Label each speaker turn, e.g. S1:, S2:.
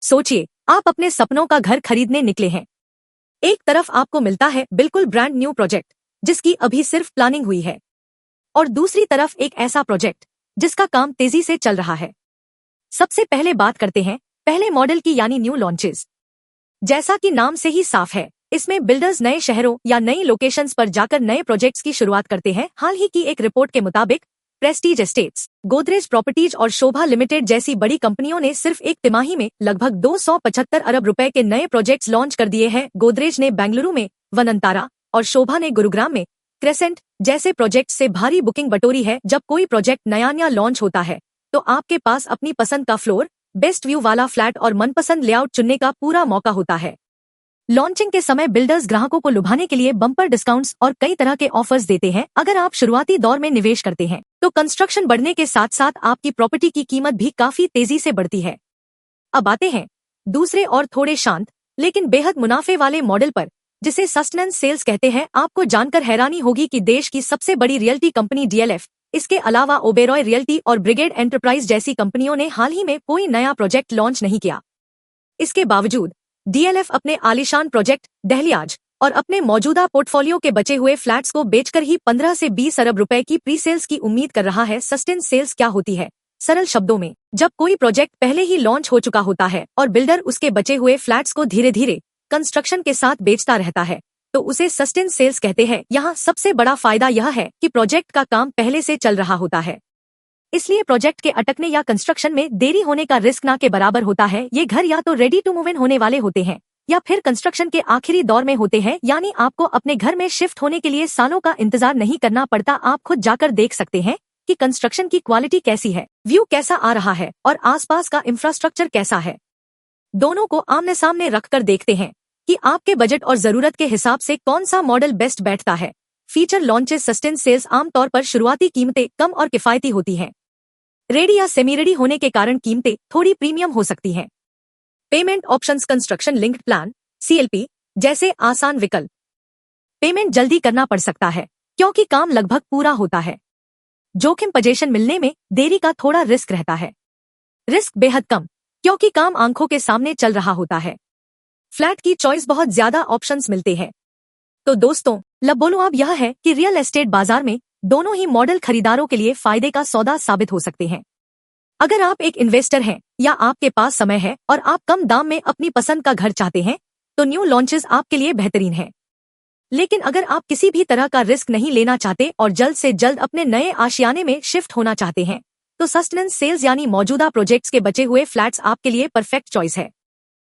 S1: सोचिए, आप अपने सपनों का घर खरीदने निकले हैं। एक तरफ आपको मिलता है बिल्कुल ब्रांड न्यू प्रोजेक्ट जिसकी अभी सिर्फ प्लानिंग हुई है, और दूसरी तरफ एक ऐसा प्रोजेक्ट जिसका काम तेजी से चल रहा है। सबसे पहले बात करते हैं पहले मॉडल की यानी न्यू लॉन्चेस। जैसा कि नाम से ही साफ है, इसमें बिल्डर्स नए शहरों या नई लोकेशंस पर जाकर नए प्रोजेक्ट्स की शुरुआत करते हैं। हाल ही की एक रिपोर्ट के मुताबिक प्रेस्टीज एस्टेट्स, गोदरेज प्रॉपर्टीज और शोभा लिमिटेड जैसी बड़ी कंपनियों ने सिर्फ एक तिमाही में लगभग 275 अरब रुपए के नए प्रोजेक्ट्स लॉन्च कर दिए हैं। गोदरेज ने बेंगलुरु में वनंतारा और शोभा ने गुरुग्राम में क्रेसेंट जैसे प्रोजेक्ट से भारी बुकिंग बटोरी है। जब कोई प्रोजेक्ट नया लॉन्च होता है तो आपके पास अपनी पसंद का फ्लोर, बेस्ट व्यू वाला फ्लैट और मनपसंद लेआउट चुनने का पूरा मौका होता है। लॉन्चिंग के समय बिल्डर्स ग्राहकों को लुभाने के लिए बम्पर डिस्काउंट्स और कई तरह के ऑफर्स देते हैं। अगर आप शुरुआती दौर में निवेश करते हैं तो कंस्ट्रक्शन बढ़ने के साथ साथ आपकी प्रॉपर्टी की कीमत भी काफी तेजी से बढ़ती है। अब आते हैं दूसरे और थोड़े शांत लेकिन बेहद मुनाफे वाले मॉडल पर, जिसे सस्टेनेंस सेल्स कहते हैं। आपको जानकर हैरानी होगी कि देश की सबसे बड़ी रियल्टी कंपनी डीएलएफ, इसके अलावा ओबेरॉय रियल्टी और ब्रिगेड एंटरप्राइज जैसी कंपनियों ने हाल ही में कोई नया प्रोजेक्ट लॉन्च नहीं किया। इसके बावजूद डीएलएफ अपने आलीशान प्रोजेक्ट दहलियाज और अपने मौजूदा पोर्टफोलियो के बचे हुए फ्लैट्स को बेचकर ही 15 से 20 अरब रुपए की प्री सेल्स की उम्मीद कर रहा है। सस्टेन सेल्स क्या होती है? सरल शब्दों में, जब कोई प्रोजेक्ट पहले ही लॉन्च हो चुका होता है और बिल्डर उसके बचे हुए फ्लैट्स को धीरे धीरे कंस्ट्रक्शन के साथ बेचता रहता है तो उसे सस्टेन सेल्स कहते हैं। यहाँ सबसे बड़ा फायदा यह है कि प्रोजेक्ट का काम पहले से चल रहा होता है, इसलिए प्रोजेक्ट के अटकने या कंस्ट्रक्शन में देरी होने का रिस्क ना के बराबर होता है। ये घर या तो रेडी टू मूव इन होने वाले होते हैं या फिर कंस्ट्रक्शन के आखिरी दौर में होते हैं, यानी आपको अपने घर में शिफ्ट होने के लिए सालों का इंतजार नहीं करना पड़ता। आप खुद जाकर देख सकते हैं कि कंस्ट्रक्शन की क्वालिटी कैसी है, व्यू कैसा आ रहा है और आसपास का इंफ्रास्ट्रक्चर कैसा है। दोनों को आमने सामने रखकर देखते हैं कि आपके बजट और जरूरत के हिसाब से कौन सा मॉडल बेस्ट बैठता है। फीचर लॉन्चेस सस्टेन सेल्स आमतौर पर शुरुआती कीमतें कम और किफायती होती हैं। रेडी या सेमी रेडी होने के कारण कीमतें थोड़ी प्रीमियम हो सकती हैं। Payment options, construction linked plan CLP जैसे आसान विकल्प। पेमेंट जल्दी करना पड़ सकता है क्योंकि काम लगभग पूरा होता है। जोखिम, पोजीशन मिलने में देरी का थोड़ा रिस्क रहता है। रिस्क बेहद कम क्योंकि काम आंखों के सामने चल रहा होता है। फ्लैट की चॉइस, बहुत ज्यादा ऑप्शंस मिलते हैं। तो दोस्तों, बोलो अब यह है कि रियल एस्टेट बाजार में दोनों ही मॉडल खरीदारों के लिए फायदे का सौदा साबित हो सकते हैं। अगर आप एक इन्वेस्टर हैं या आपके पास समय है और आप कम दाम में अपनी पसंद का घर चाहते हैं तो न्यू लॉन्चेस आपके लिए बेहतरीन है। लेकिन अगर आप किसी भी तरह का रिस्क नहीं लेना चाहते और जल्द से जल्द अपने नए आशियाने में शिफ्ट होना चाहते हैं तो सस्टेनेंस सेल्स यानी मौजूदा प्रोजेक्ट्स के बचे हुए फ्लैट्स आपके लिए परफेक्ट चॉइस है।